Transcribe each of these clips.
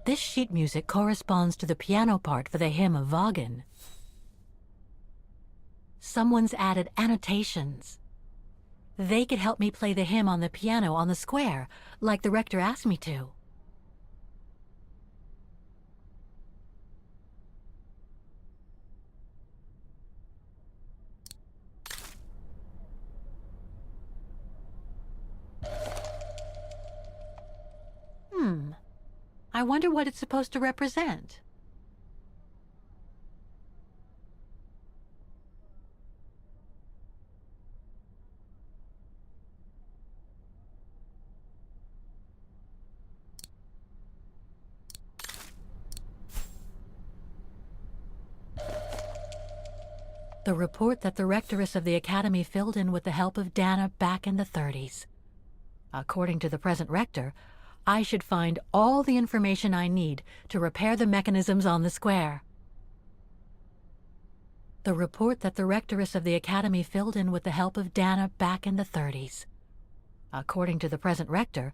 This sheet music corresponds to the piano part for the hymn of Wagner. Someone's added annotations. They could help me play the hymn on the piano on the square, like the rector asked me to. I wonder what it's supposed to represent. The report that the rectoress of the academy filled in with the help of Dana back in the 30s. According to the present rector, I should find all the information I need to repair the mechanisms on the square. The report that the rectoress of the academy filled in with the help of Dana back in the 30s. According to the present rector,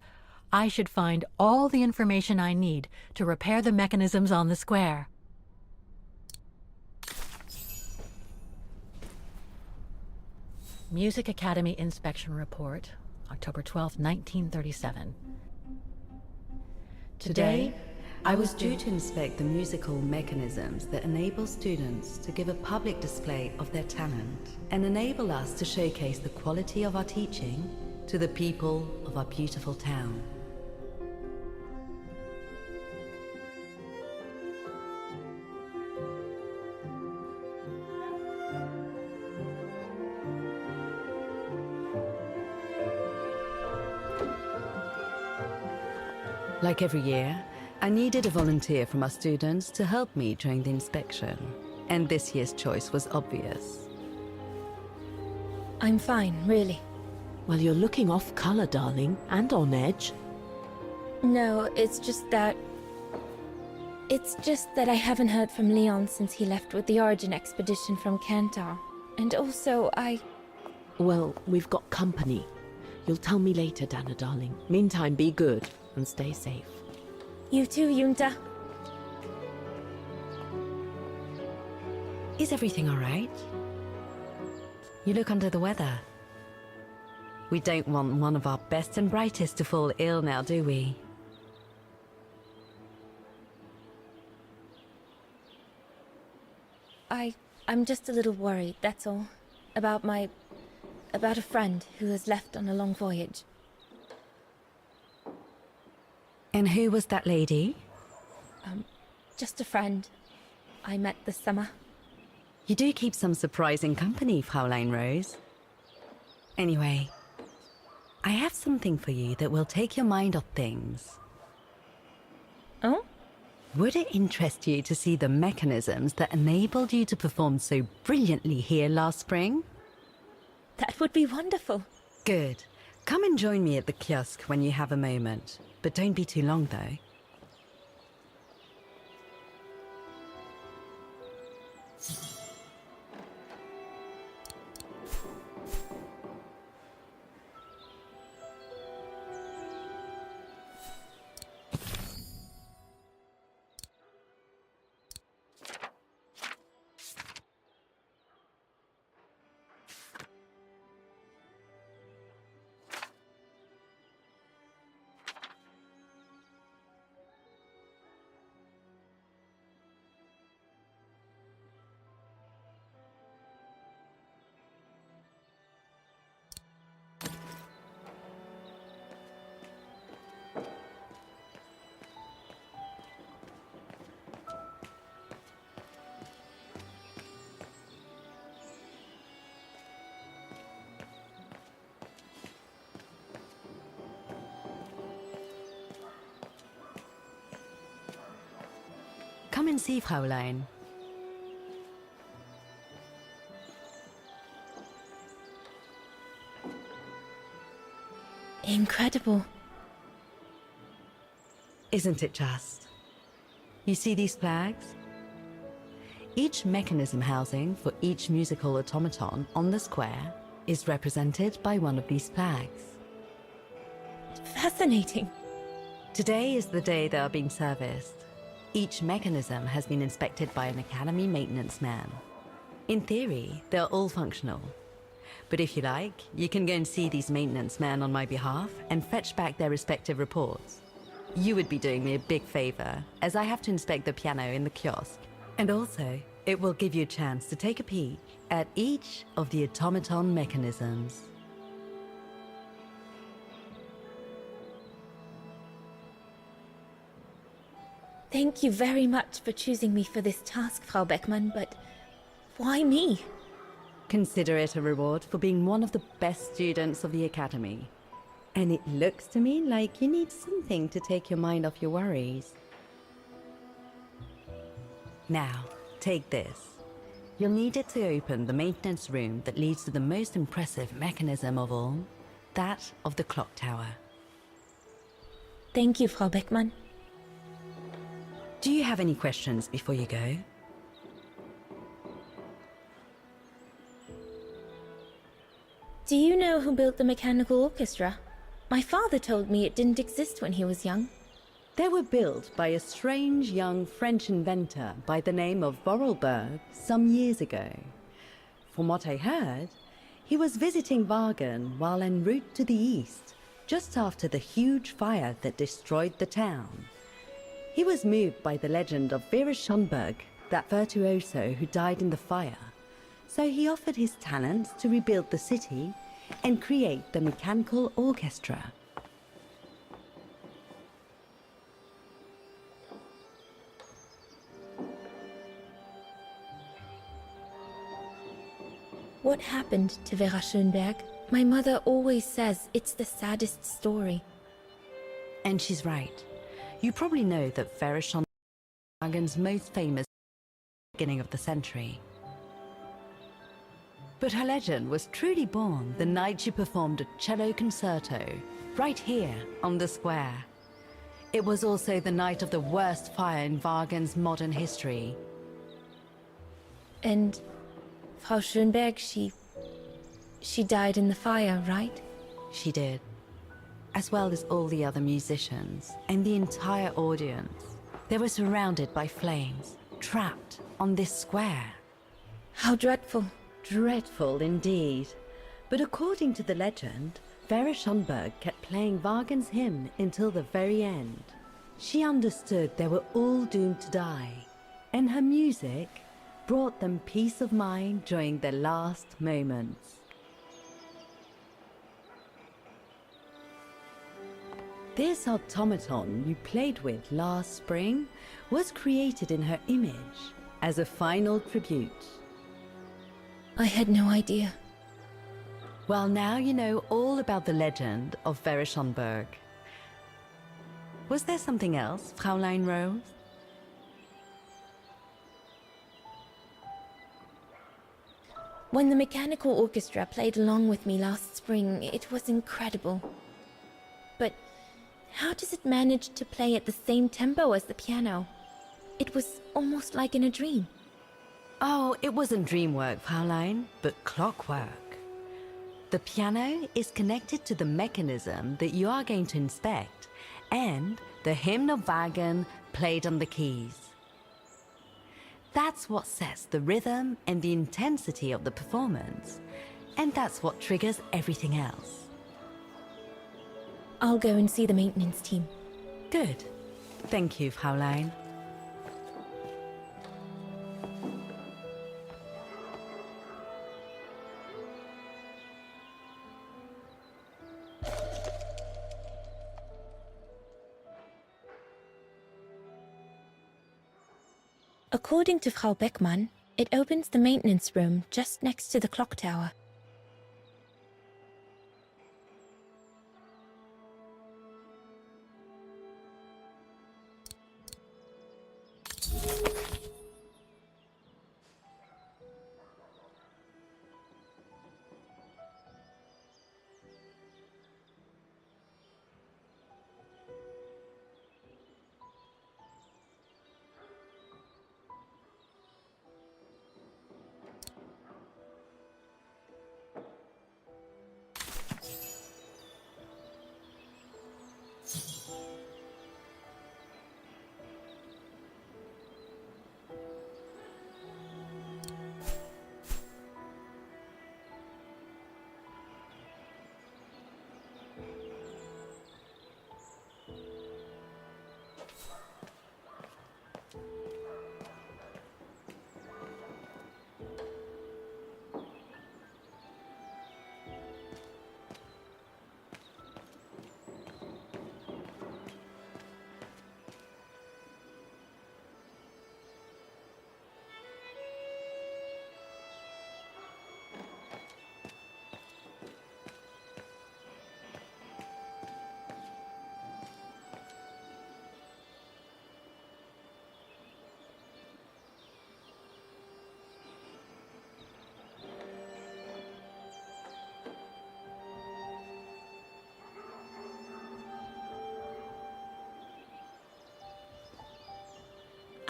I should find all the information I need to repair the mechanisms on the square. Music Academy Inspection Report, October 12, 1937. Today, I was due to inspect the musical mechanisms that enable students to give a public display of their talent and enable us to showcase the quality of our teaching to the people of our beautiful town. Like every year, I needed a volunteer from our students to help me during the inspection, and this year's choice was obvious. I'm fine, really. Well, you're looking off color, darling, and on edge. No, it's just that I haven't heard from Leon since he left with the Origin expedition from Kantar. And also, Well, we've got company. You'll tell me later, Dana, darling. Meantime, be good and stay safe. You too, Yunta. Is everything all right? You look under the weather. We don't want one of our best and brightest to fall ill now, do we? I'm just a little worried, that's all. About a friend who has left on a long voyage. And who was that lady? Just a friend I met this summer. You do keep some surprising company, Fräulein Roze. Anyway, I have something for you that will take your mind off things. Oh? Would it interest you to see the mechanisms that enabled you to perform so brilliantly here last spring? That would be wonderful. Good. Come and join me at the kiosk when you have a moment. But don't be too long, though. Come and see, Fräulein. Incredible. Isn't it just? You see these flags? Each mechanism housing for each musical automaton on the square is represented by one of these flags. Fascinating. Today is the day they are being serviced. Each mechanism has been inspected by an Academy maintenance man. In theory, they're all functional. But if you like, you can go and see these maintenance men on my behalf and fetch back their respective reports. You would be doing me a big favor, as I have to inspect the piano in the kiosk. And also, it will give you a chance to take a peek at each of the automaton mechanisms. Thank you very much for choosing me for this task, Frau Beckmann, but why me? Consider it a reward for being one of the best students of the Academy. And it looks to me like you need something to take your mind off your worries. Now, take this. You'll need it to open the maintenance room that leads to the most impressive mechanism of all, that of the clock tower. Thank you, Frau Beckmann. Do you have any questions before you go? Do you know who built the mechanical orchestra? My father told me it didn't exist when he was young. They were built by a strange young French inventor by the name of Vorarlberg some years ago. From what I heard, he was visiting Wagen while en route to the east, just after the huge fire that destroyed the town. He was moved by the legend of Vera Schönberg, that virtuoso who died in the fire. So he offered his talents to rebuild the city and create the mechanical orchestra. What happened to Vera Schönberg? My mother always says it's the saddest story. And she's right. You probably know that Vera Schönberg was Wagen's most famous beginning of the century. But her legend was truly born the night she performed a cello concerto, right here on the square. It was also the night of the worst fire in Wagen's modern history. And Frau Schönberg, she died in the fire, right? She did. As well as all the other musicians and the entire audience. They were surrounded by flames, trapped on this square. How dreadful. Dreadful indeed. But according to the legend, Vera Schönberg kept playing Wagen's hymn until the very end. She understood they were all doomed to die, and her music brought them peace of mind during their last moments. This automaton you played with last spring was created in her image as a final tribute. I had no idea. Well, now you know all about the legend of Vera Schönberg. Was there something else, Fräulein Roze? When the mechanical orchestra played along with me last spring, it was incredible. But how does it manage to play at the same tempo as the piano? It was almost like in a dream. Oh, it wasn't dream work, Fräulein, but clockwork. The piano is connected to the mechanism that you are going to inspect, and the hymn of Wagen played on the keys. That's what sets the rhythm and the intensity of the performance, and that's what triggers everything else. I'll go and see the maintenance team. Good. Thank you, Fräulein. According to Frau Beckmann, it opens the maintenance room just next to the clock tower.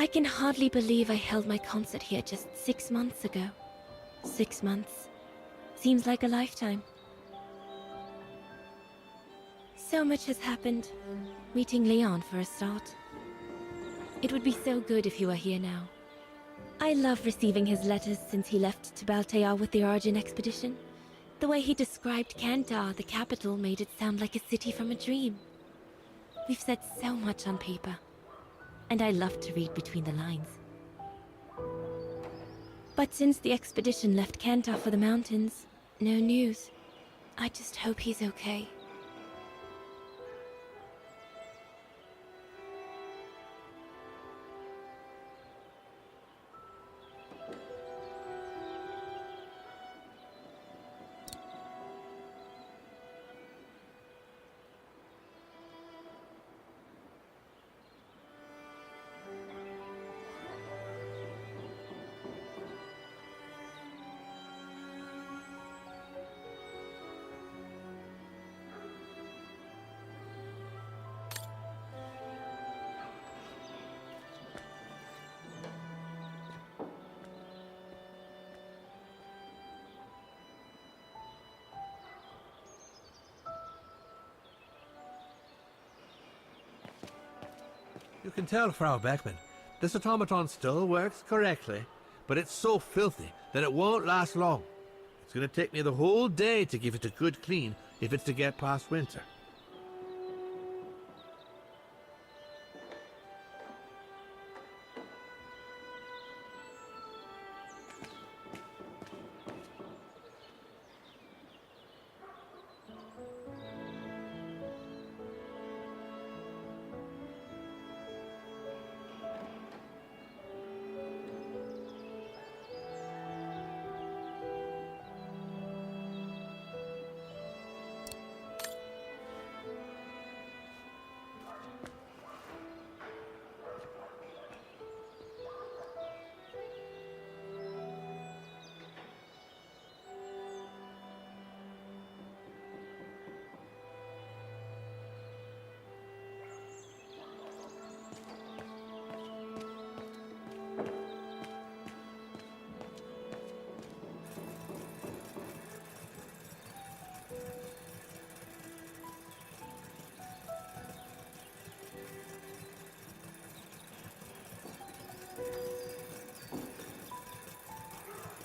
I can hardly believe I held my concert here just 6 months ago. 6 months. Seems like a lifetime. So much has happened. Meeting Leon for a start. It would be so good if you were here now. I love receiving his letters since he left to Baltair with the Origin expedition. The way he described Kantar, the capital, made it sound like a city from a dream. We've said so much on paper, and I love to read between the lines. But since the expedition left Kantar for the mountains, no news. I just hope he's okay. You can tell, Frau Beckman, this automaton still works correctly, but it's so filthy that it won't last long. It's going to take me the whole day to give it a good clean if it's to get past winter.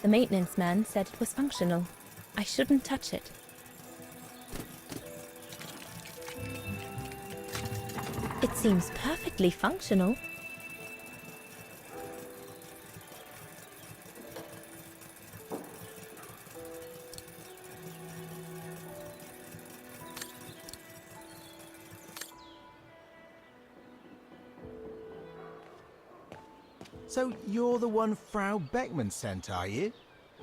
The maintenance man said it was functional. I shouldn't touch it. It seems perfectly functional. So you're the one Frau Beckman sent, are you?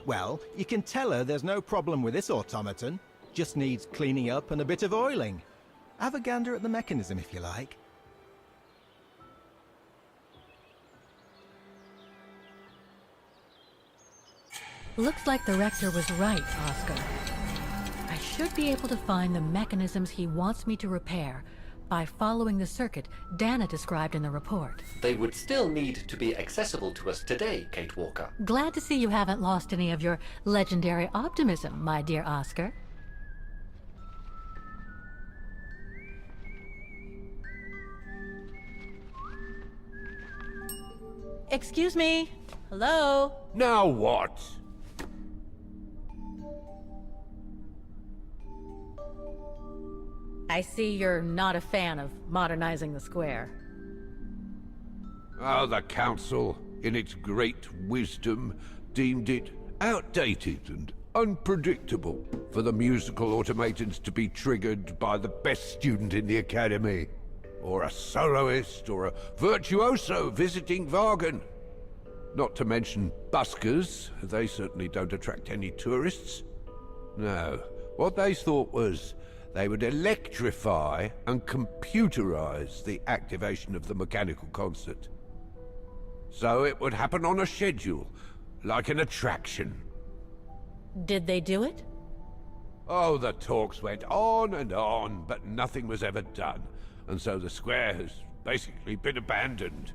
Well, you can tell her there's no problem with this automaton. Just needs cleaning up and a bit of oiling. Have a gander at the mechanism if you like. Looks like the rector was right, Oscar. I should be able to find the mechanisms he wants me to repair by following the circuit Dana described in the report. They would still need to be accessible to us today, Kate Walker. Glad to see you haven't lost any of your legendary optimism, my dear Oscar. Excuse me? Hello? Now what? I see you're not a fan of modernizing the square. Oh, the council, in its great wisdom, deemed it outdated and unpredictable for the musical automatons to be triggered by the best student in the academy, or a soloist, or a virtuoso visiting Wagen. Not to mention buskers, they certainly don't attract any tourists. No, what they thought was they would electrify and computerize the activation of the mechanical concert. So it would happen on a schedule, like an attraction. Did they do it? Oh, the talks went on and on, but nothing was ever done. And so the square has basically been abandoned.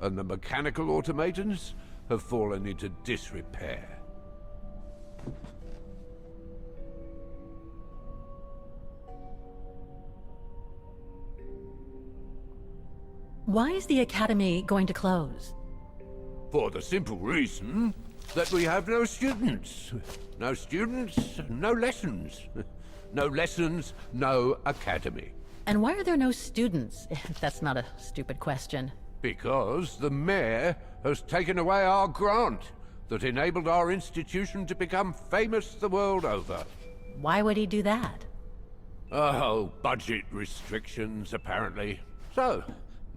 and the mechanical automatons have fallen into disrepair. Why is the Academy going to close? For the simple reason that we have no students. No students, no lessons. No lessons, no academy. And why are there no students? That's not a stupid question. Because the mayor has taken away our grant that enabled our institution to become famous the world over. Why would he do that? Oh, budget restrictions, apparently. So,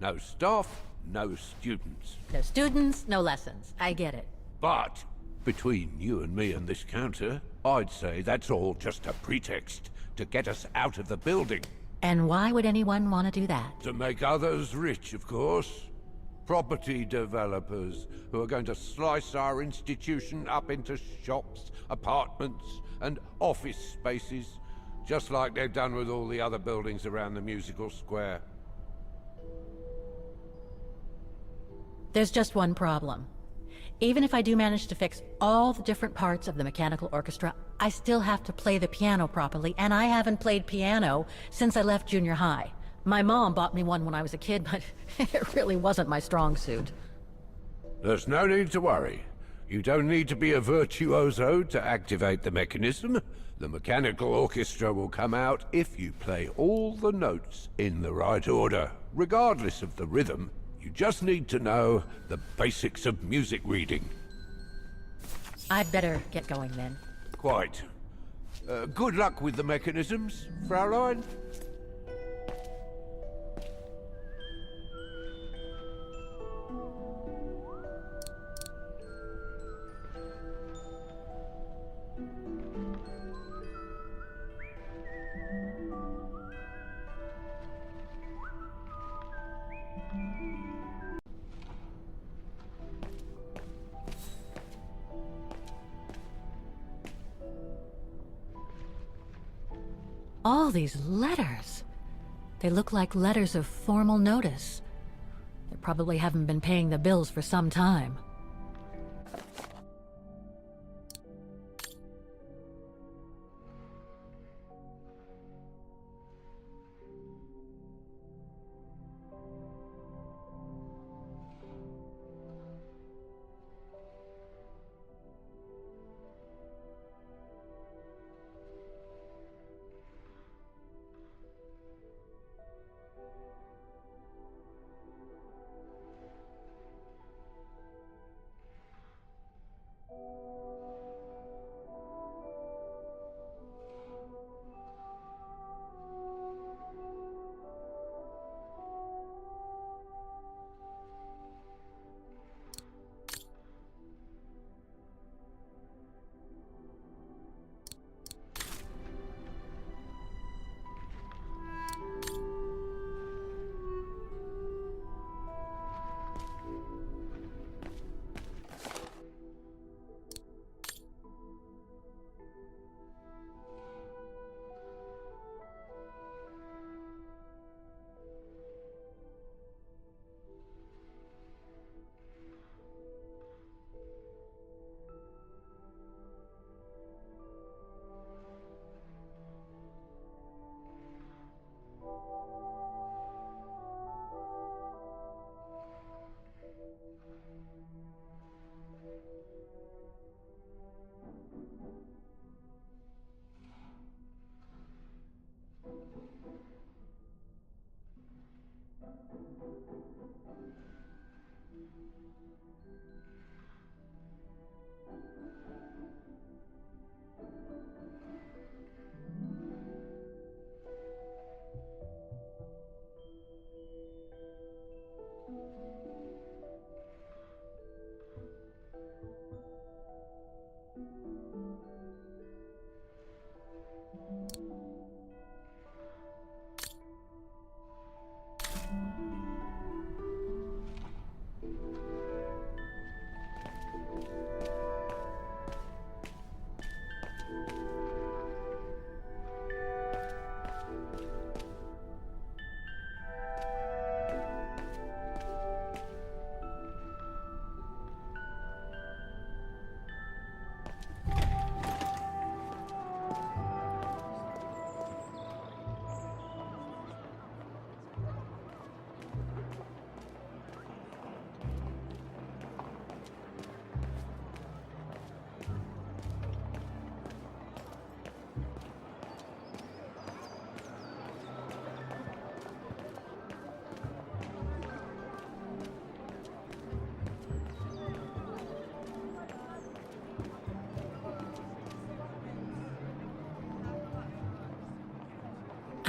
no staff, no students. No students, no lessons. I get it. But, between you and me and this counter, I'd say that's all just a pretext to get us out of the building. And why would anyone want to do that? To make others rich, of course. Property developers who are going to slice our institution up into shops, apartments, and office spaces, just like they've done with all the other buildings around the musical square. There's just one problem. Even if I do manage to fix all the different parts of the mechanical orchestra, I still have to play the piano properly, and I haven't played piano since I left junior high. My mom bought me one when I was a kid, but it really wasn't my strong suit. There's no need to worry. You don't need to be a virtuoso to activate the mechanism. The mechanical orchestra will come out if you play all the notes in the right order, regardless of the rhythm. You just need to know the basics of music reading. I'd better get going then. Quite. Good luck with the mechanisms, Fraulein. All these letters. They look like letters of formal notice. They probably haven't been paying the bills for some time.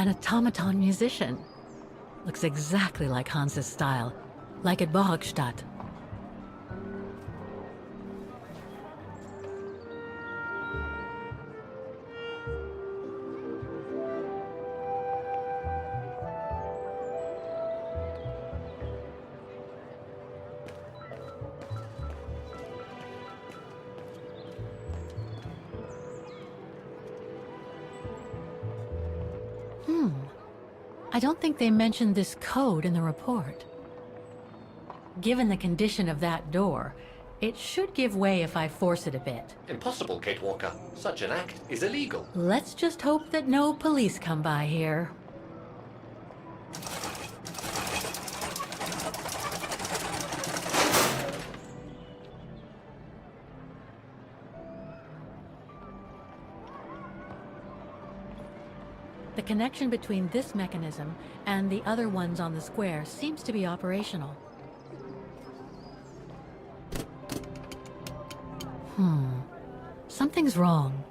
An automaton musician. Looks exactly like Hans's style, like at Bohogstadt. I don't think they mentioned this code in the report. Given the condition of that door, it should give way if I force it a bit. Impossible, Kate Walker. Such an act is illegal. Let's just hope that no police come by here. The connection between this mechanism and the other ones on the square seems to be operational. Something's wrong.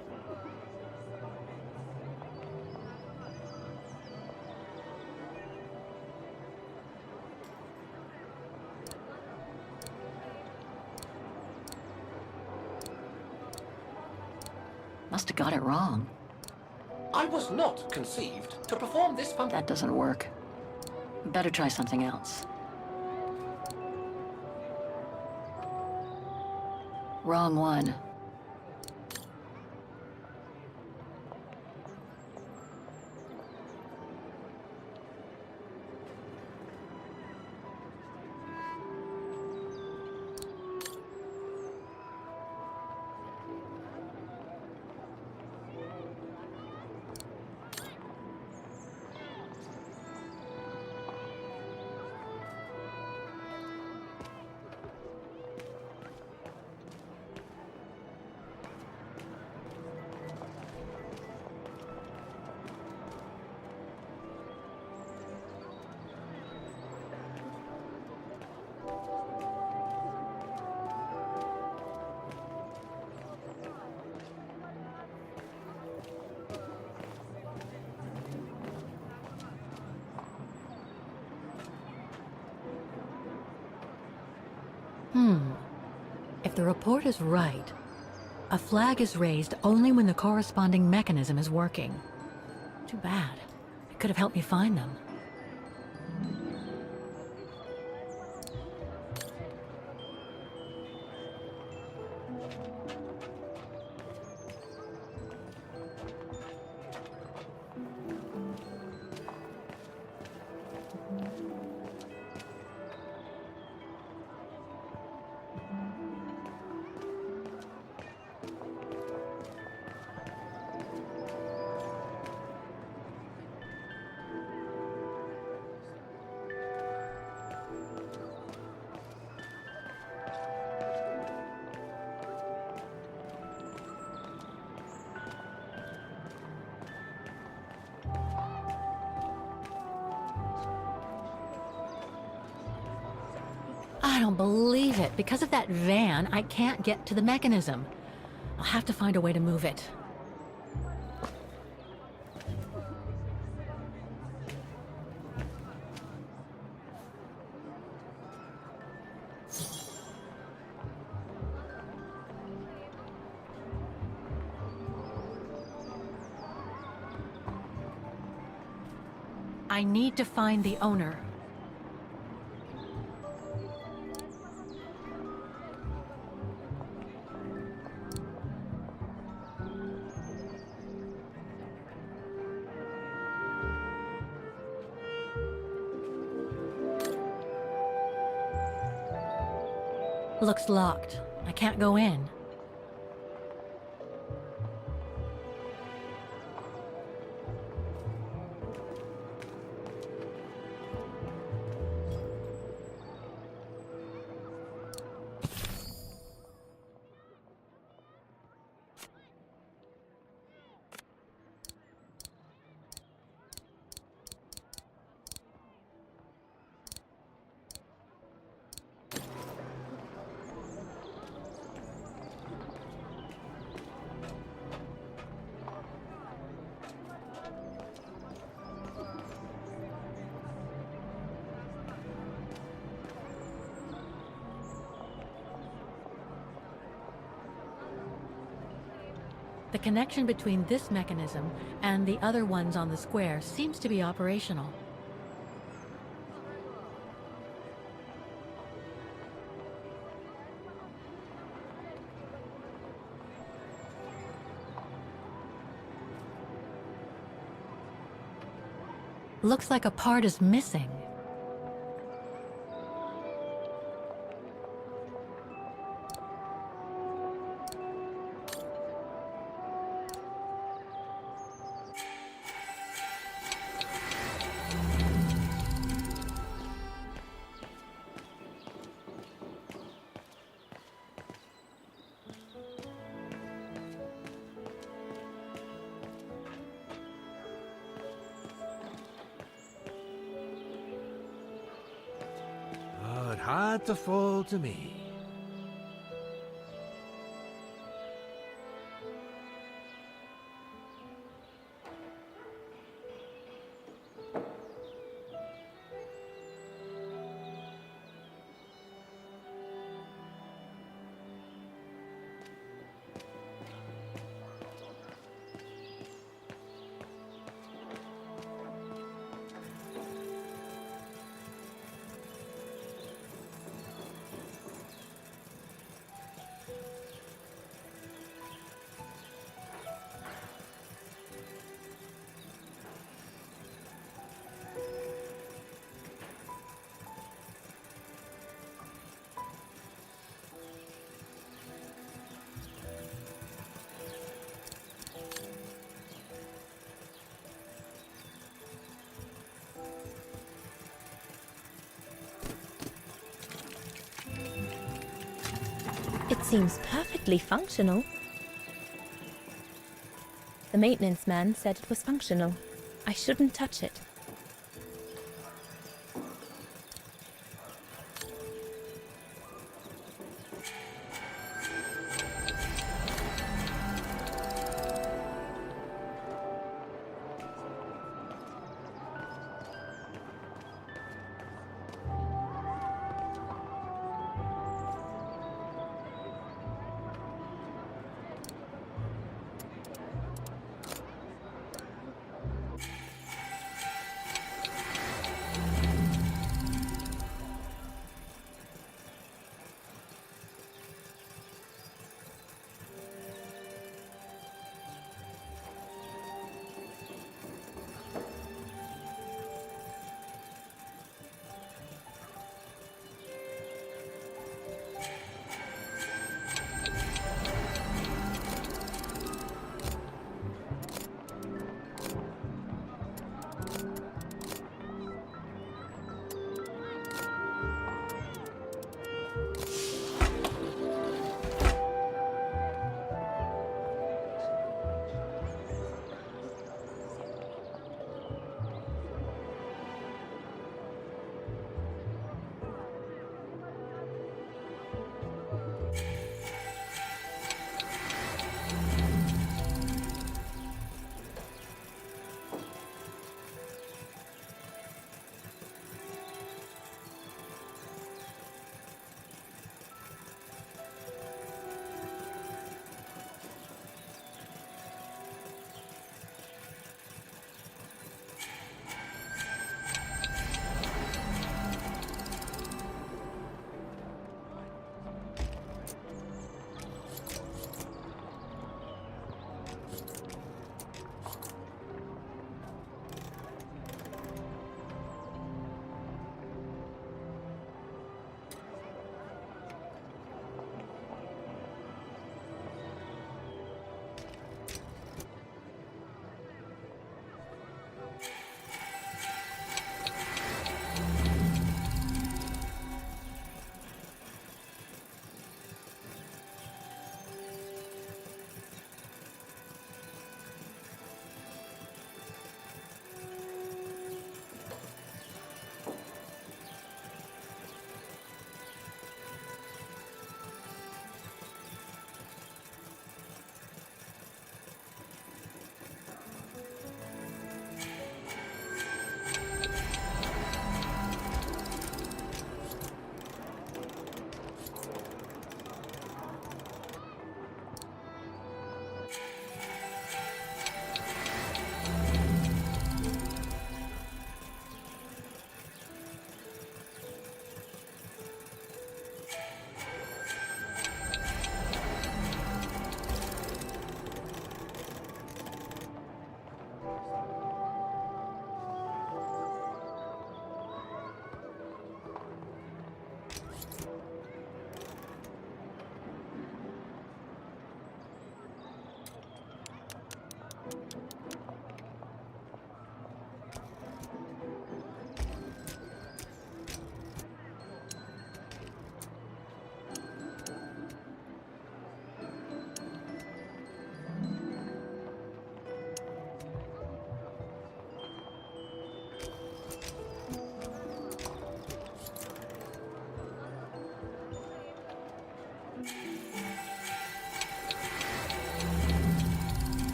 Must have got it wrong. I was not conceived to perform this function. That doesn't work. Better try something else. Wrong one. If the report is right, a flag is raised only when the corresponding mechanism is working. Too bad. It could have helped me find them. I don't believe it. Because of that van, I can't get to the mechanism. I'll have to find a way to move it. I need to find the owner. Looks locked. I can't go in. The connection between this mechanism and the other ones on the square seems to be operational. Looks like a part is missing. Oh, it had to fall to me. It seems perfectly functional. The maintenance man said it was functional. I shouldn't touch it.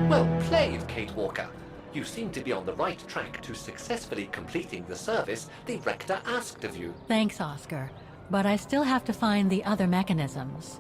Well played, Kate Walker. You seem to be on the right track to successfully completing the service the Rector asked of you. Thanks, Oscar. But I still have to find the other mechanisms.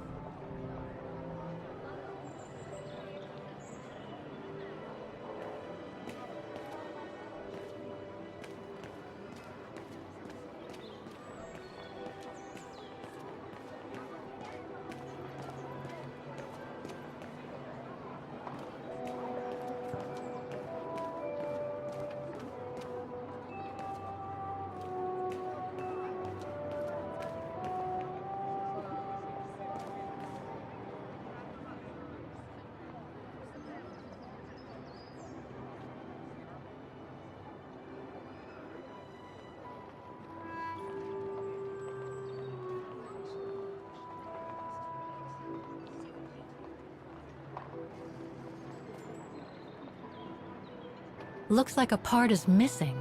Looks like a part is missing.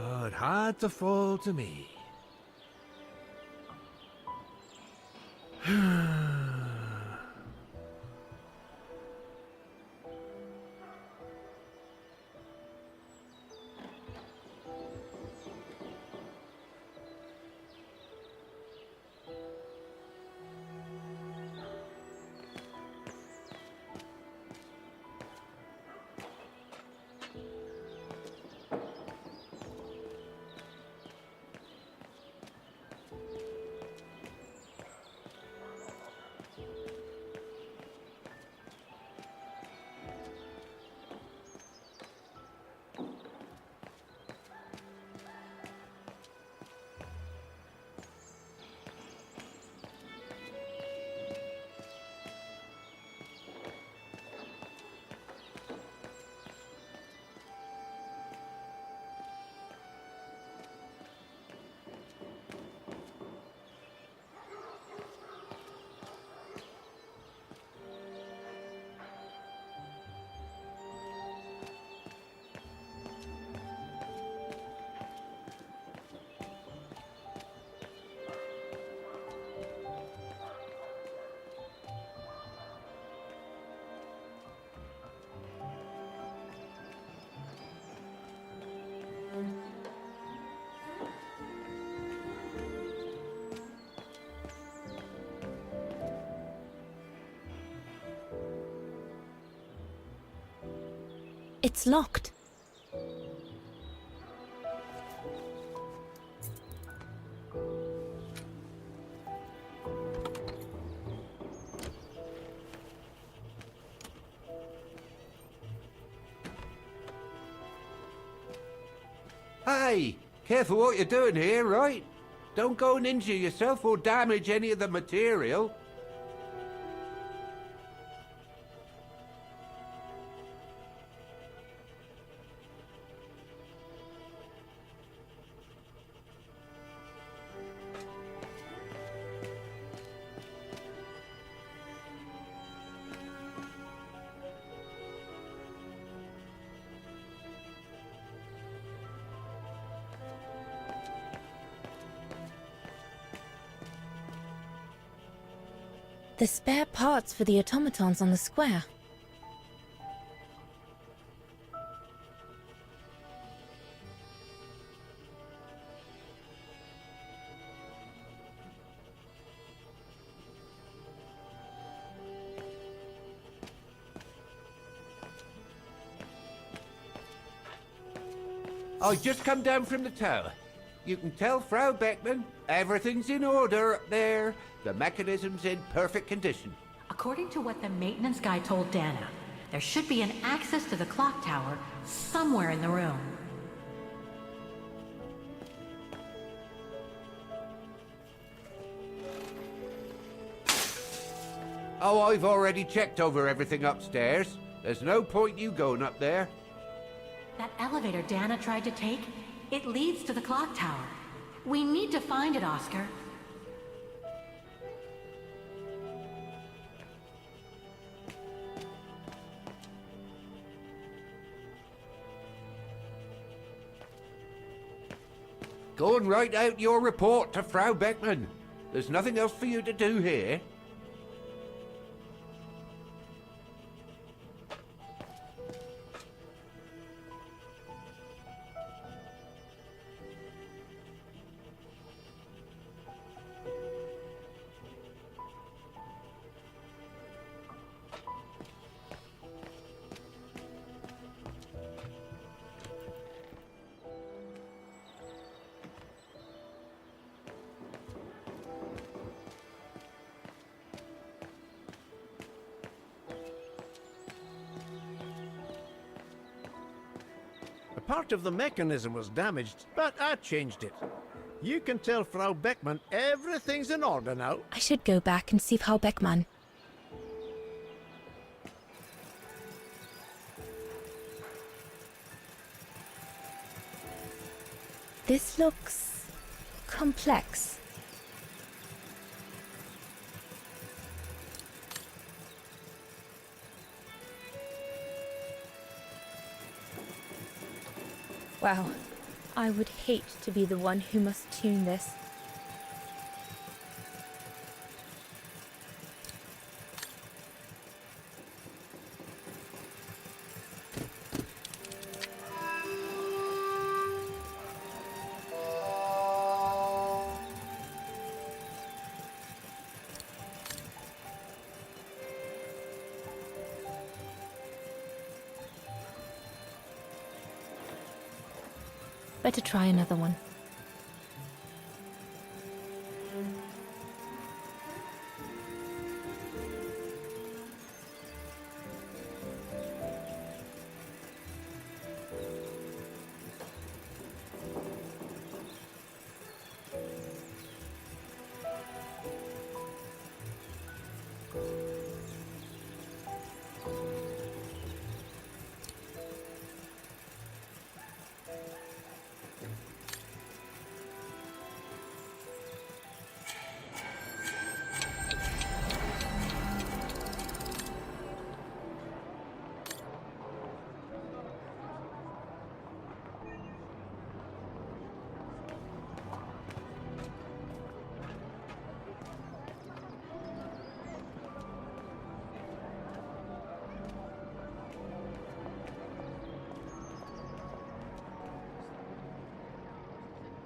Oh, it had to fall to me. It's locked. Hey, careful what you're doing here, right? Don't go and injure yourself or damage any of the material. The spare parts for the automatons on the square. I just come down from the tower. You can tell Frau Beckman everything's in order up there. The mechanism's in perfect condition. According to what the maintenance guy told Dana, there should be an access to the clock tower somewhere in the room. Oh, I've already checked over everything upstairs. There's no point you going up there. That elevator Dana tried to take, it leads to the clock tower. We need to find it, Oscar. Go and write out your report to Frau Beckman. There's nothing else for you to do here. A part of the mechanism was damaged, but I changed it. You can tell Frau Beckman everything's in order now. I should go back and see Frau Beckmann. This looks complex. Wow, I would hate to be the one who must tune this. Better try another one.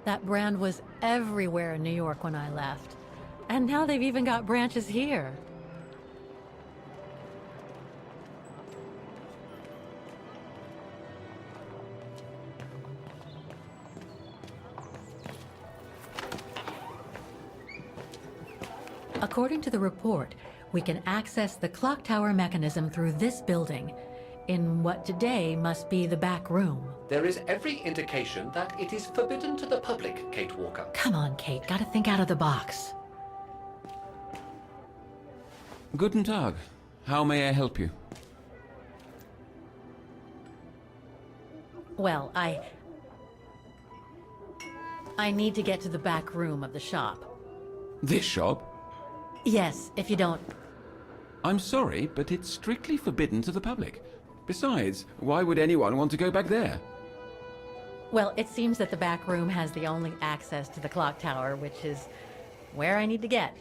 That brand was everywhere in New York when I left. And now they've even got branches here. According to the report, we can access the clock tower mechanism through this building, in what today must be the back room. There is every indication that it is forbidden to the public, Kate Walker. Come on, Kate, gotta think out of the box. Guten Tag. How may I help you? Well, I need to get to the back room of the shop. This shop? Yes, if you don't... I'm sorry, but it's strictly forbidden to the public. Besides, why would anyone want to go back there? Well, it seems that the back room has the only access to the clock tower, which is where I need to get.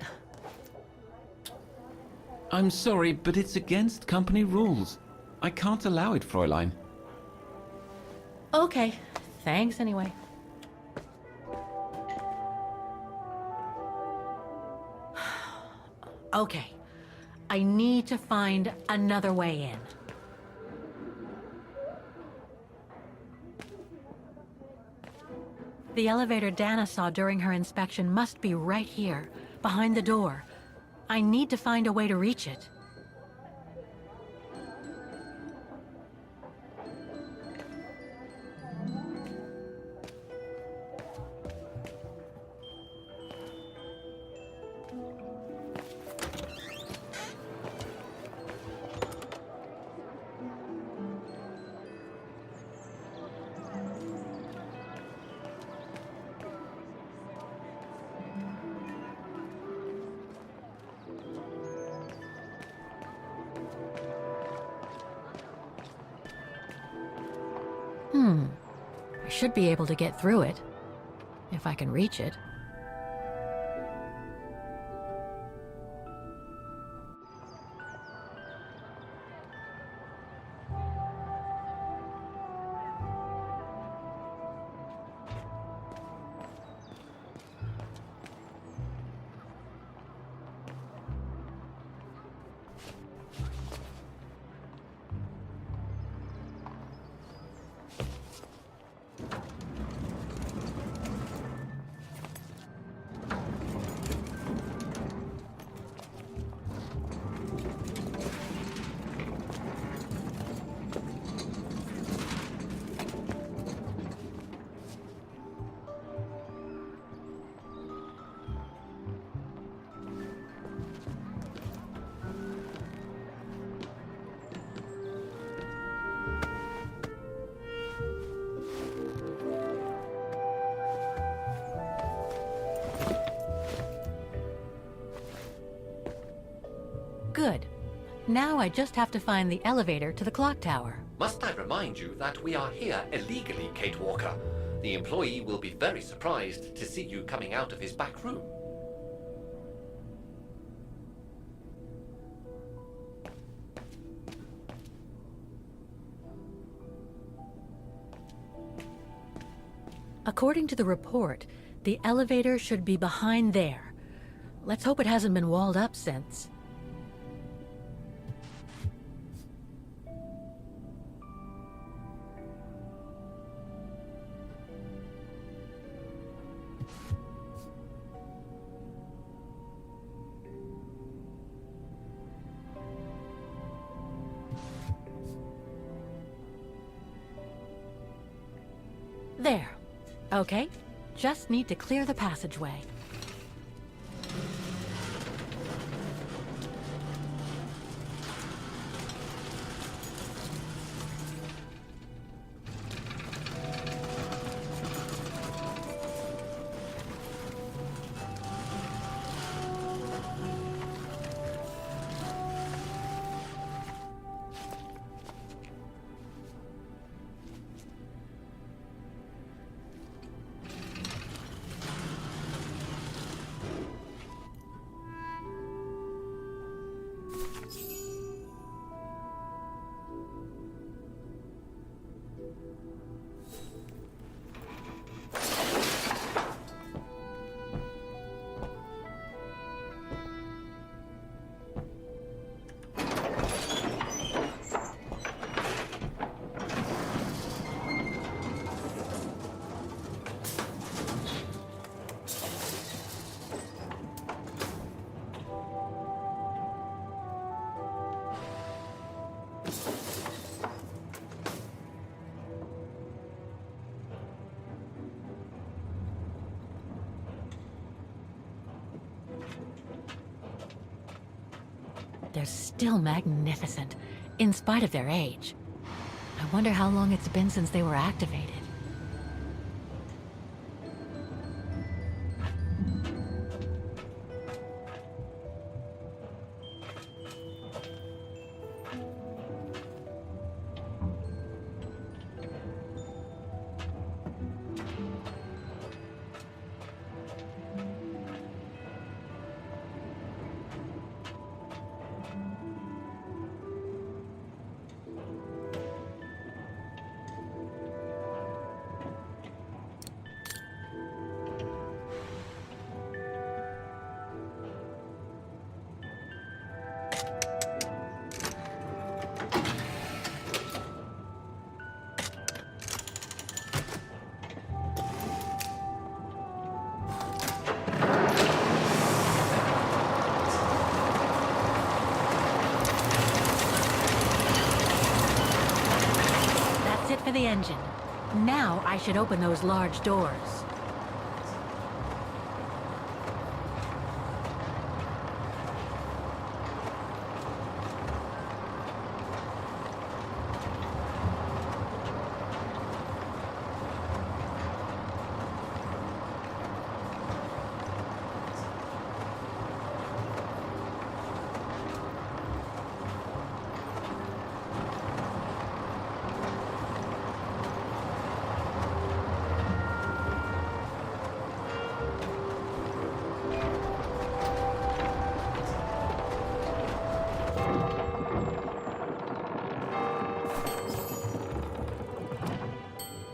I'm sorry, but it's against company rules. I can't allow it, Fräulein. Okay, thanks anyway. Okay, I need to find another way in. The elevator Dana saw during her inspection must be right here, behind the door. I need to find a way to reach it. I should be able to get through it, if I can reach it. Good. Now I just have to find the elevator to the clock tower. Must I remind you that we are here illegally, Kate Walker? The employee will be very surprised to see you coming out of his back room. According to the report, the elevator should be behind there. Let's hope it hasn't been walled up since. There. Okay, just need to clear the passageway. They're still magnificent, in spite of their age. I wonder how long it's been since they were activated. the engine. Now I should open those large doors.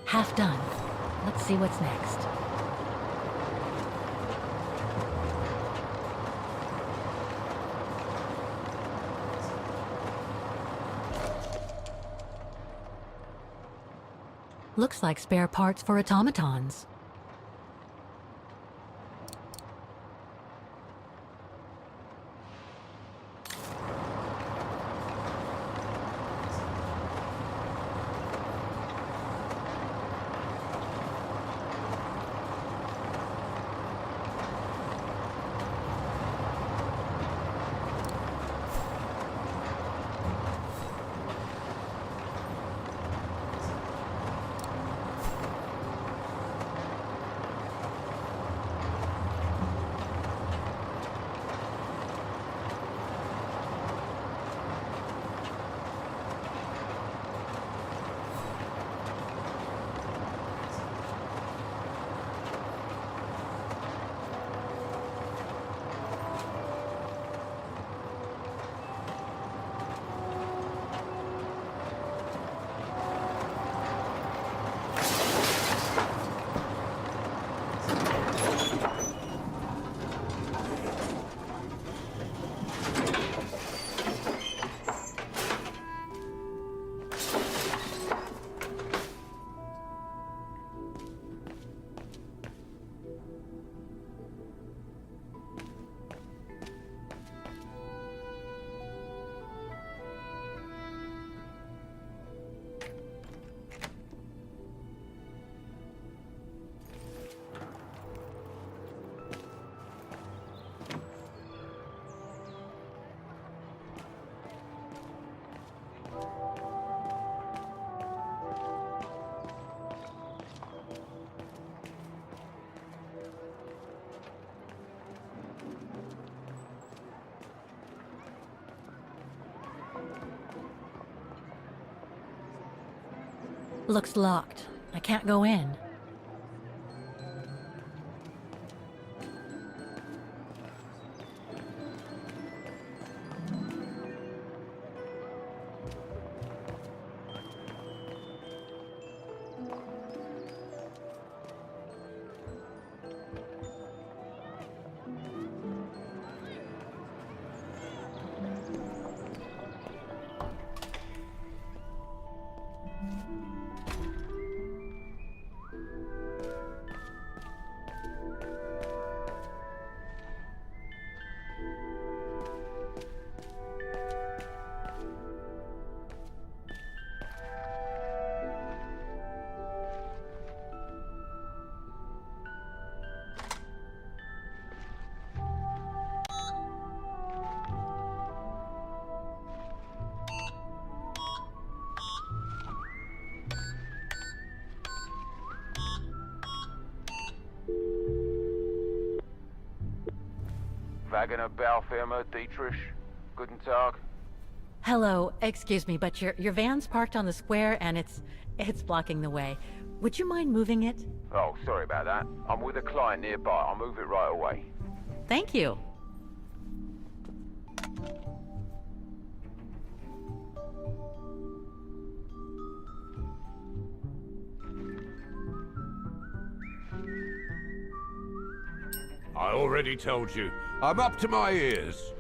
Half done. Let's see what's next. Looks like spare parts for automatons. Looks locked. I can't go in. Wagner Baufirma, Dietrich. Guten Tag. Hello, excuse me, but your van's parked on the square and it's blocking the way. Would you mind moving it? Oh, sorry about that. I'm with a client nearby. I'll move it right away. Thank you. I already told you, I'm up to my ears.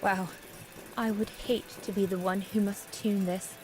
Wow. I would hate to be the one who must tune this.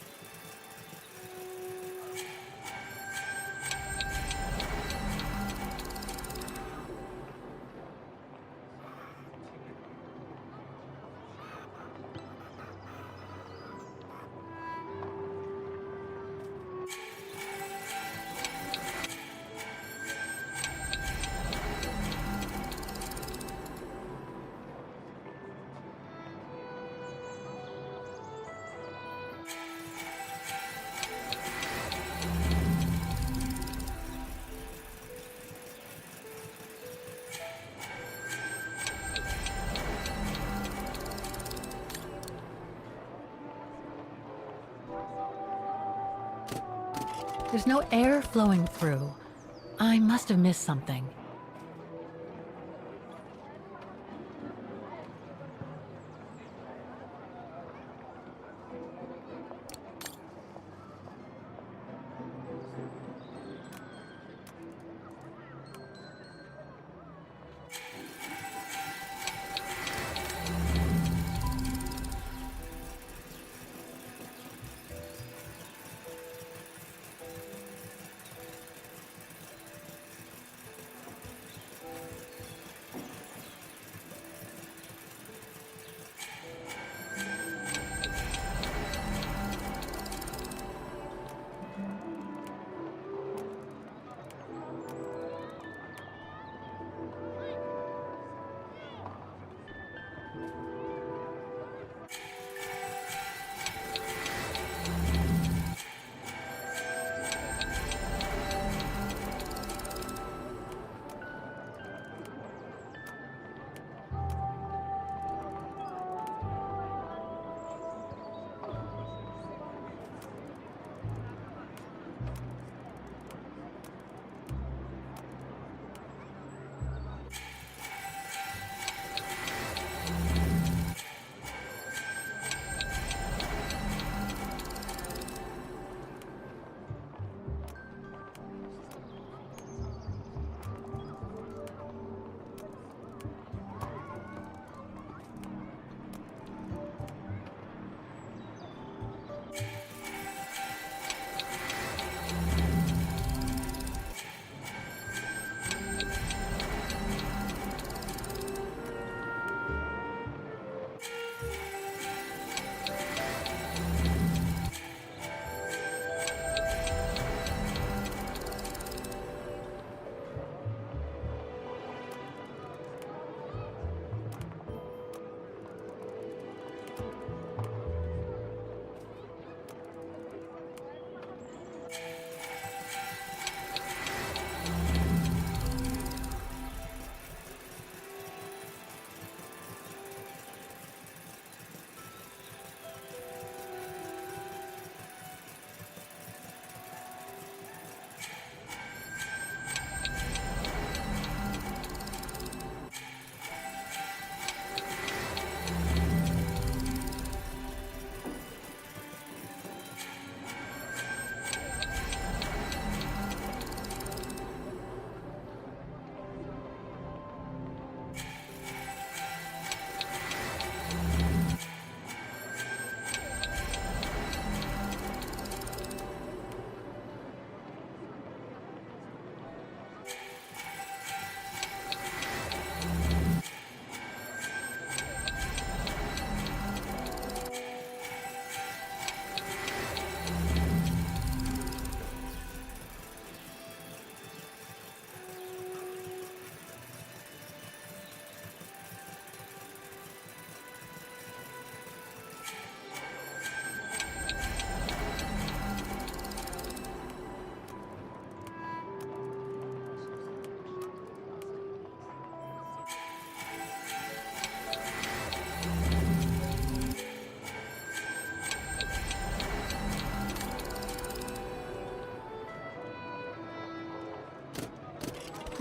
There's no air flowing through. I must have missed something.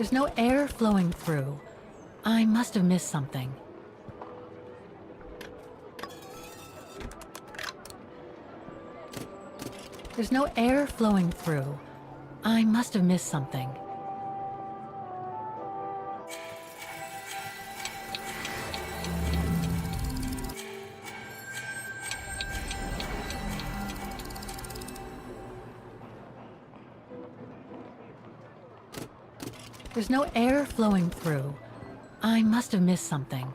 There's no air flowing through. I must have missed something. There's no air flowing through. I must have missed something. There's no air flowing through. I must have missed something.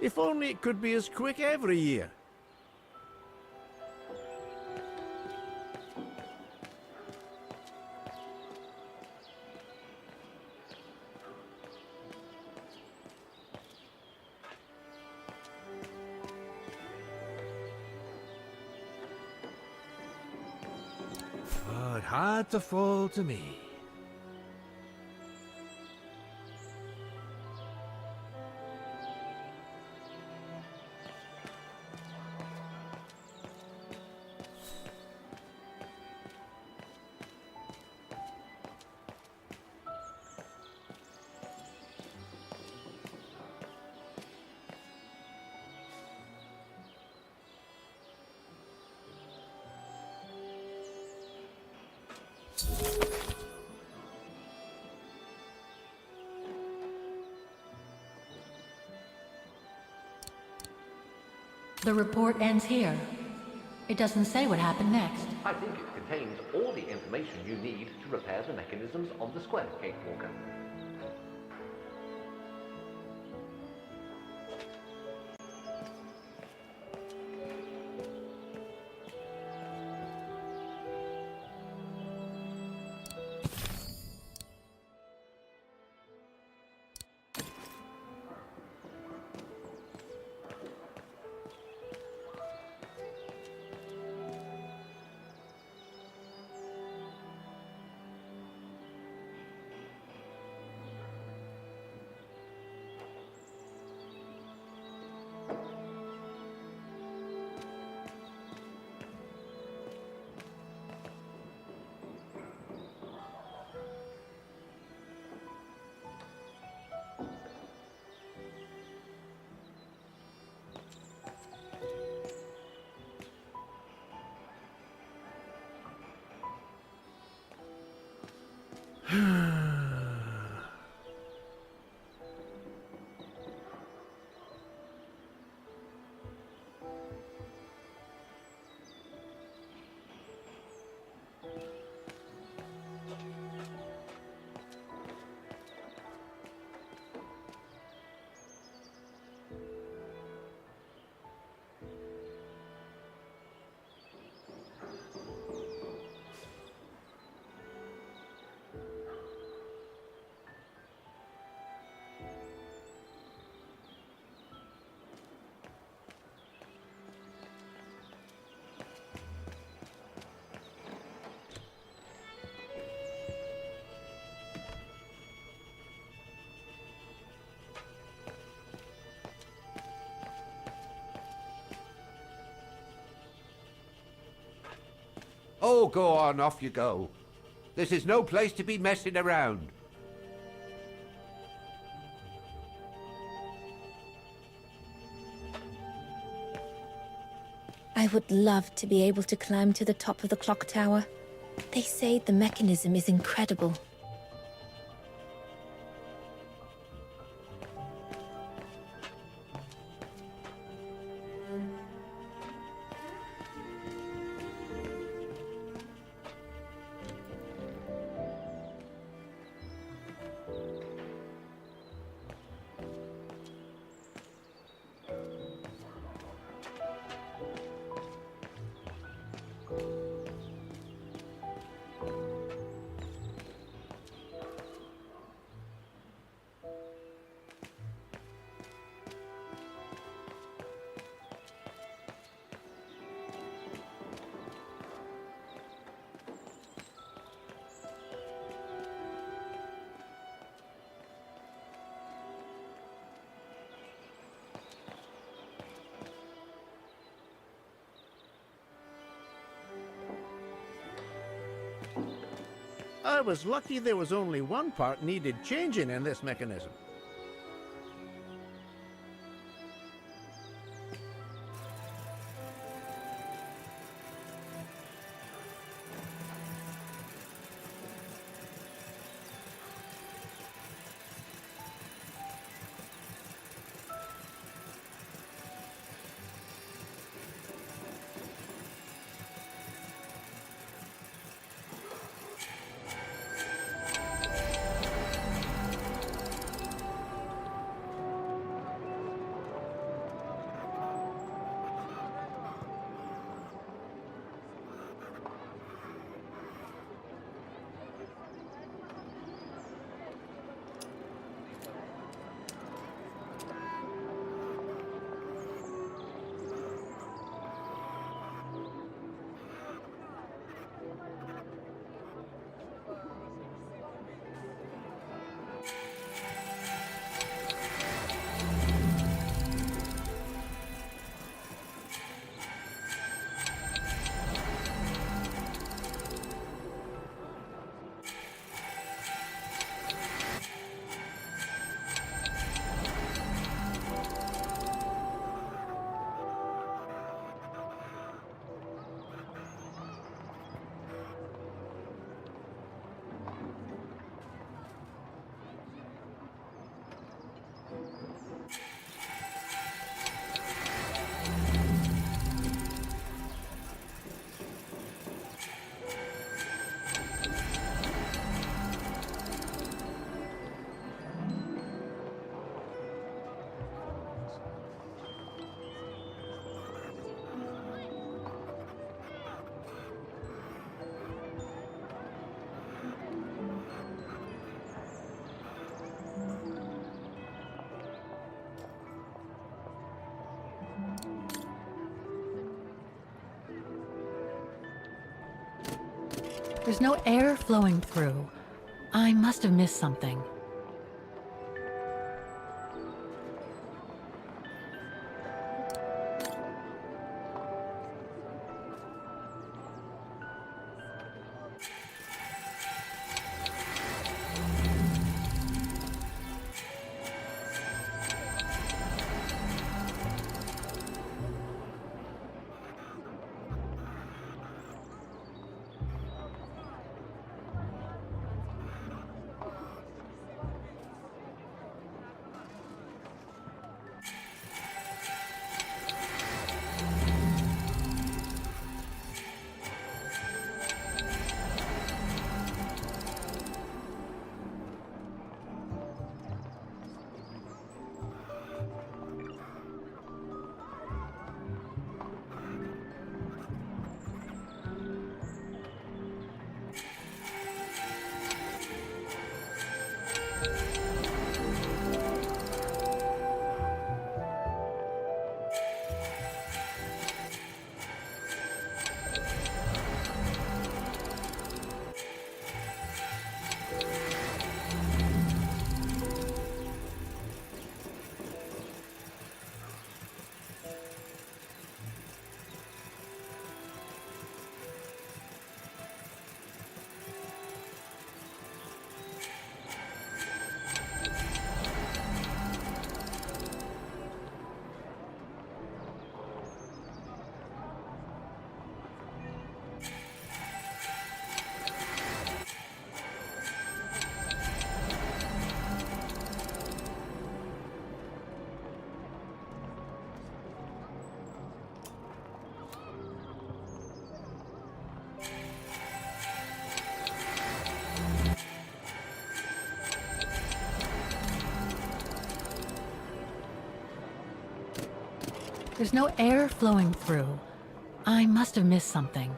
If only it could be as quick every year. Oh, it had to fall to me. The report ends here. It doesn't say what happened next. I think it contains all the information you need to repair the mechanisms on the square, Kate Walker. Oh, go on, off you go. This is no place to be messing around. I would love to be able to climb to the top of the clock tower. They say the mechanism is incredible. I was lucky there was only one part needed changing in this mechanism. There's no air flowing through. I must have missed something. There's no air flowing through. I must have missed something.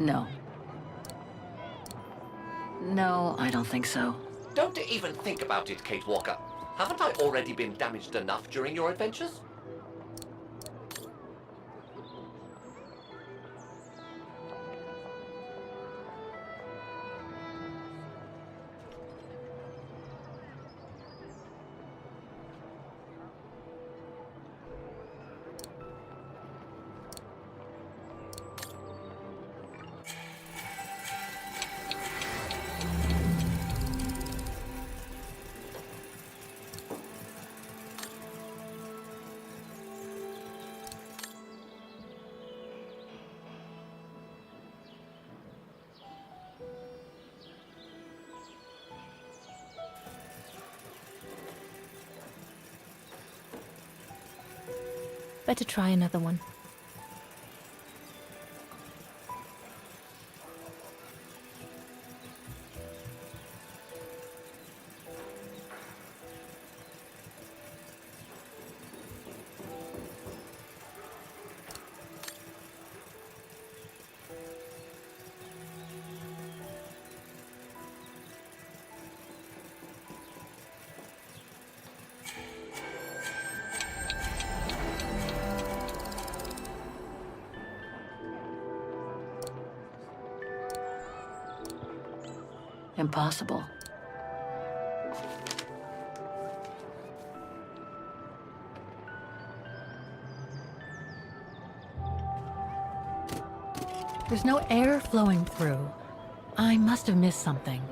No. No, I don't think so. Don't even think about it, Kate Walker. Haven't I already been damaged enough during your adventures? Better try another one. Impossible. There's no air flowing through. I must have missed something.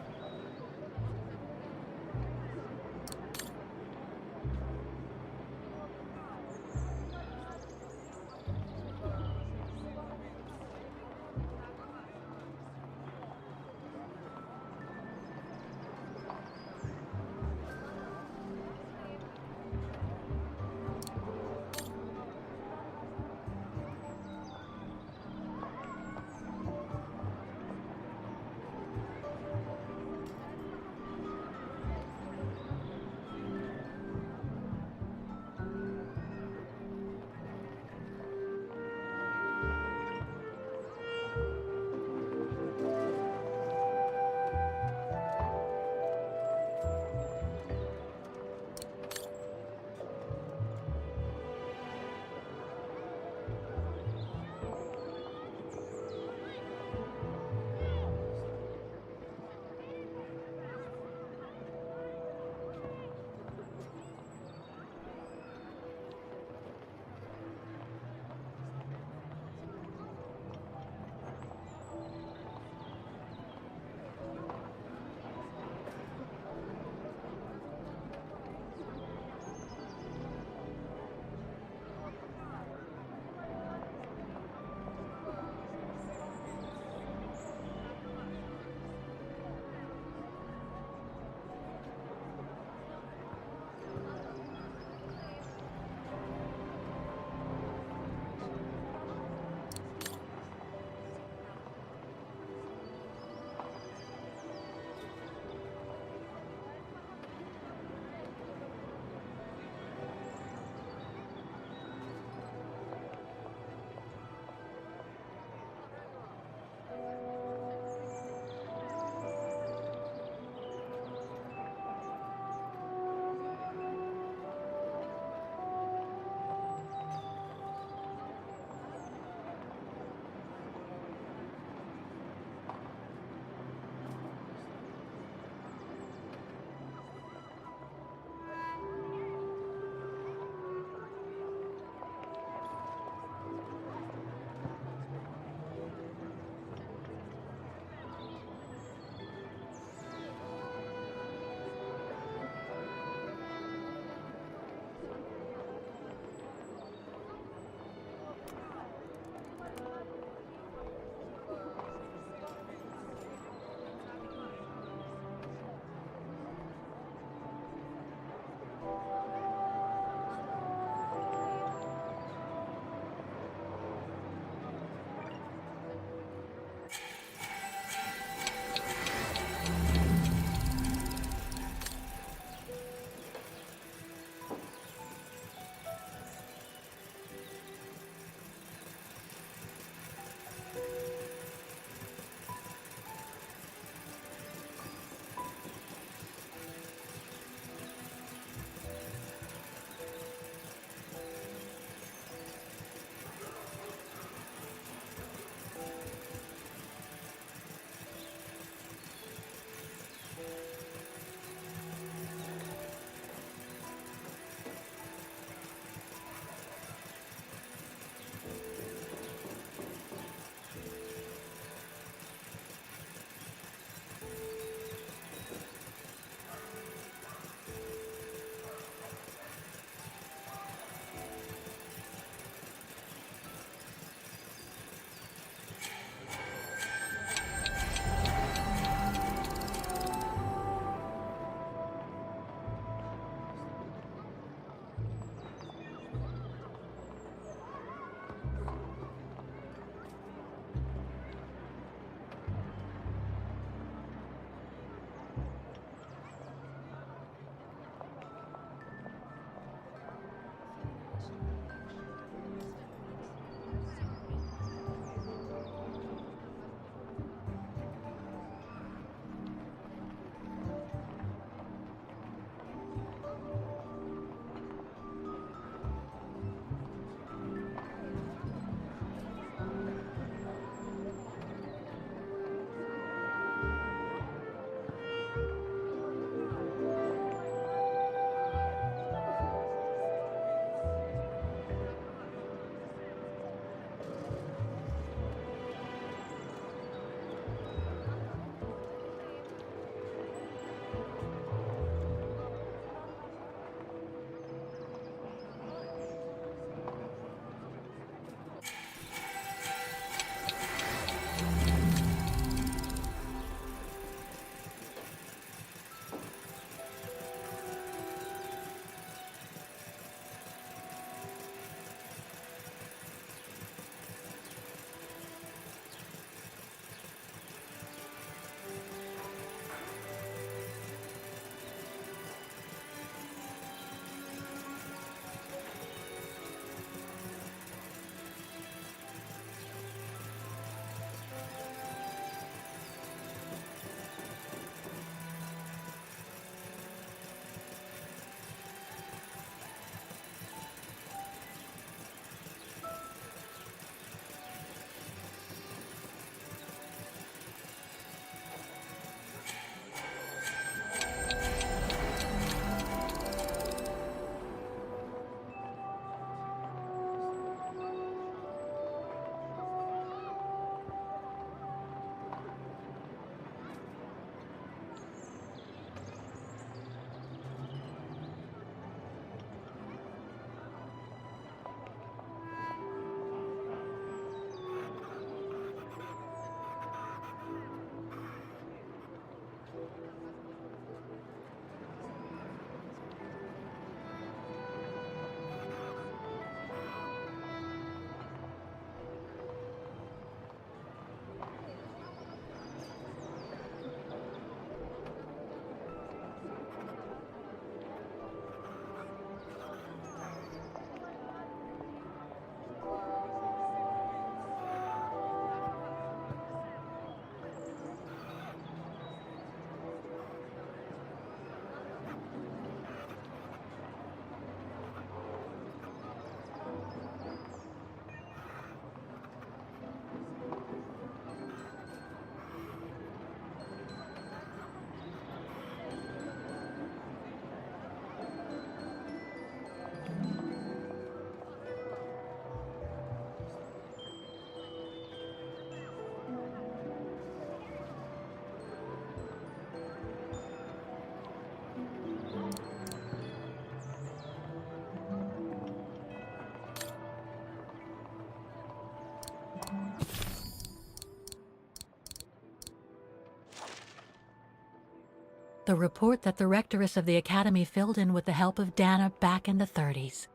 The report that the rectoress of the academy filled in with the help of Dana back in the 30s.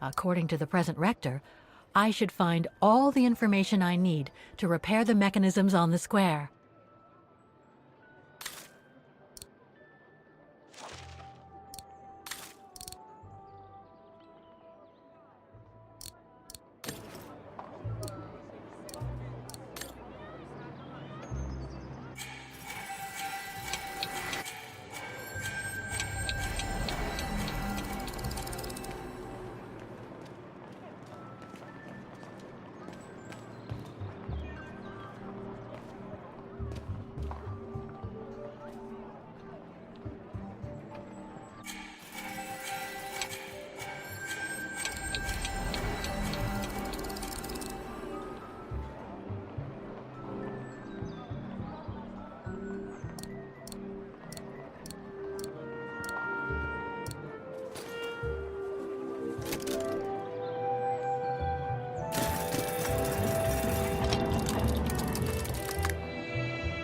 According to the present rector, I should find all the information I need to repair the mechanisms on the square.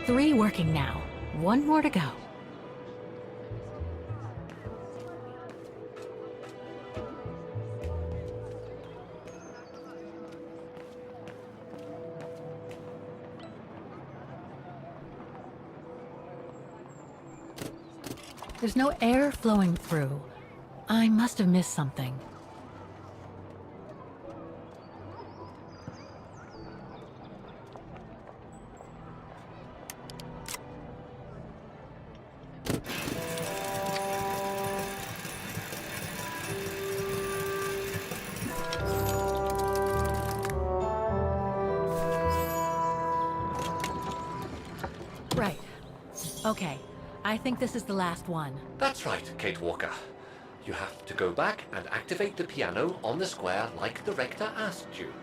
Three working now. One more to go. There's no air flowing through. I must have missed something. Right. Okay. I think this is the last one. That's right, Kate Walker. You have to go back and activate the piano on the square like the rector asked you.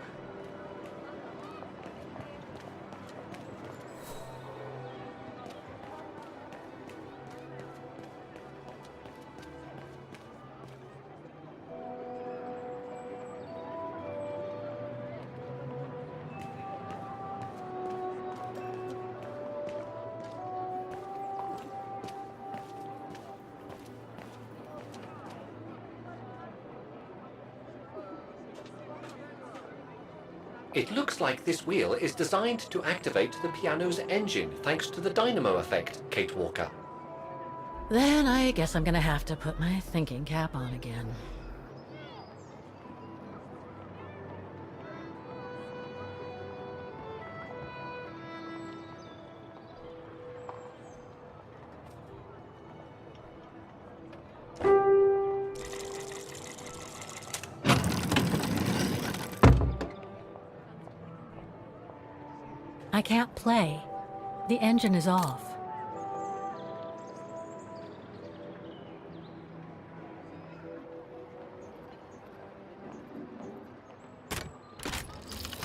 It looks like this wheel is designed to activate the piano's engine thanks to the dynamo effect, Kate Walker. Then I guess I'm gonna have to put my thinking cap on again. I can't play. The engine is off.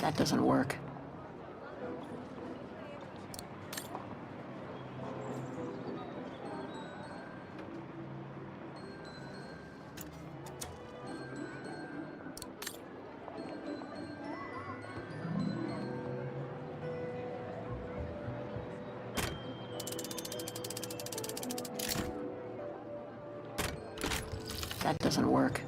That doesn't work. That doesn't work.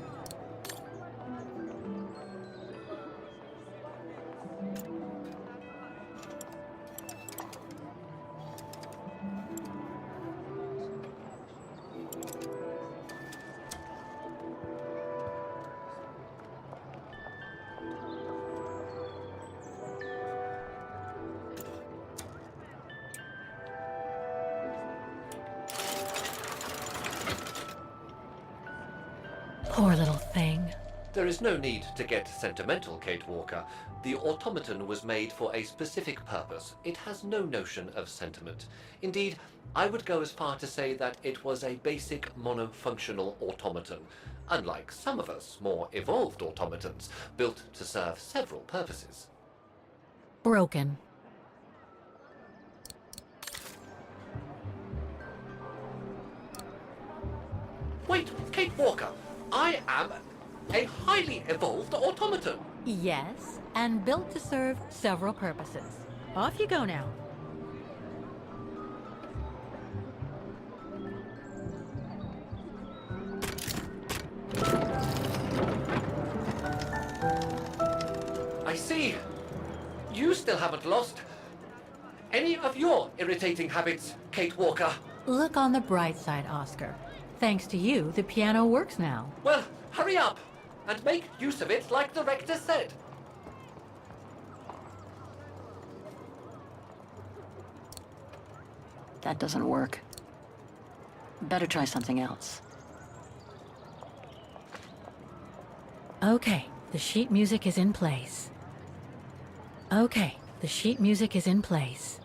Poor little thing. There is no need to get sentimental, Kate Walker. The automaton was made for a specific purpose. It has no notion of sentiment. Indeed, I would go as far to say that it was a basic monofunctional automaton, unlike some of us more evolved automatons, built to serve several purposes. Broken. Wait, Kate Walker! I am a highly evolved automaton! Yes, and built to serve several purposes. Off you go now. I see. You still haven't lost any of your irritating habits, Kate Walker. Look on the bright side, Oscar. Thanks to you, the piano works now. Well, hurry up and make use of it like the rector said. That doesn't work. Better try something else. Okay, the sheet music is in place. Okay, the sheet music is in place.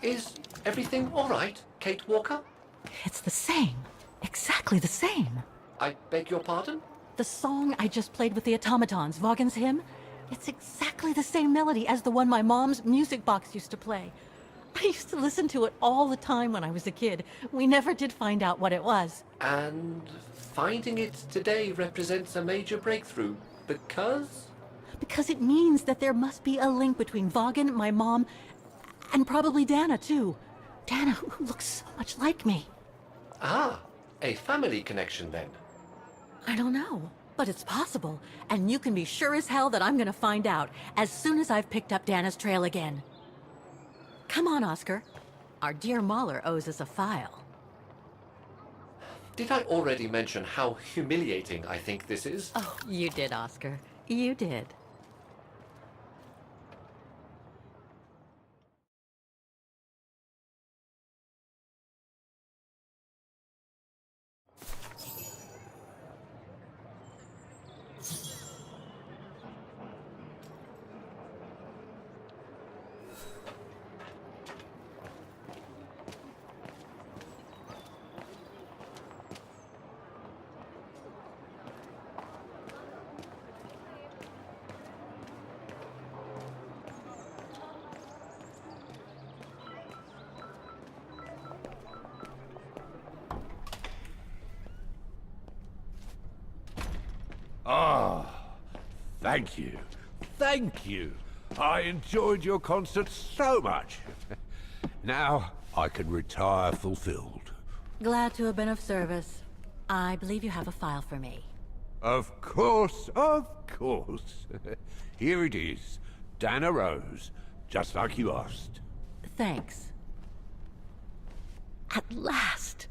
Is everything all right, Kate Walker? It's the same. Exactly the same. I beg your pardon? The song I just played with the automatons, Vaughan's hymn, it's exactly the same melody as the one my mom's music box used to play. I used to listen to it all the time when I was a kid. We never did find out what it was. And finding it today represents a major breakthrough because? Because it means that there must be a link between Vaughan, my mom, and probably Dana, too. Dana, who looks so much like me. Ah, a family connection then. I don't know, but it's possible. And you can be sure as hell that I'm gonna find out as soon as I've picked up Dana's trail again. Come on, Oscar. Our dear Mahler owes us a file. Did I already mention how humiliating I think this is? Oh, you did, Oscar. You did. Ah, thank you. Thank you. I enjoyed your concert so much. Now I can retire fulfilled. Glad to have been of service. I believe you have a file for me. Of course, of course. Here it is. Dana Roze, just like you asked. Thanks. At last!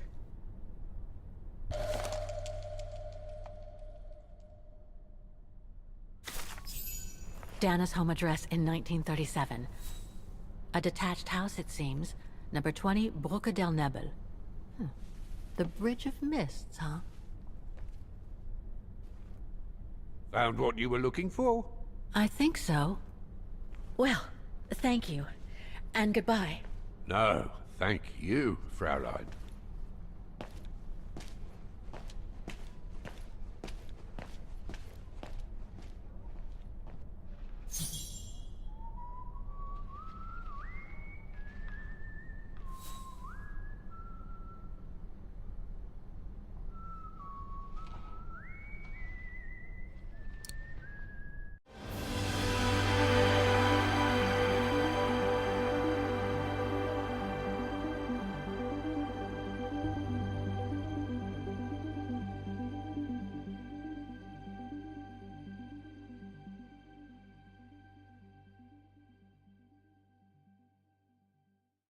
Dana's home address in 1937. A detached house, it seems. Number 20, Brücke der Nebel. The Bridge of Mists, huh? Found what you were looking for? I think so. Well, thank you. And goodbye. No, thank you, Fraulein.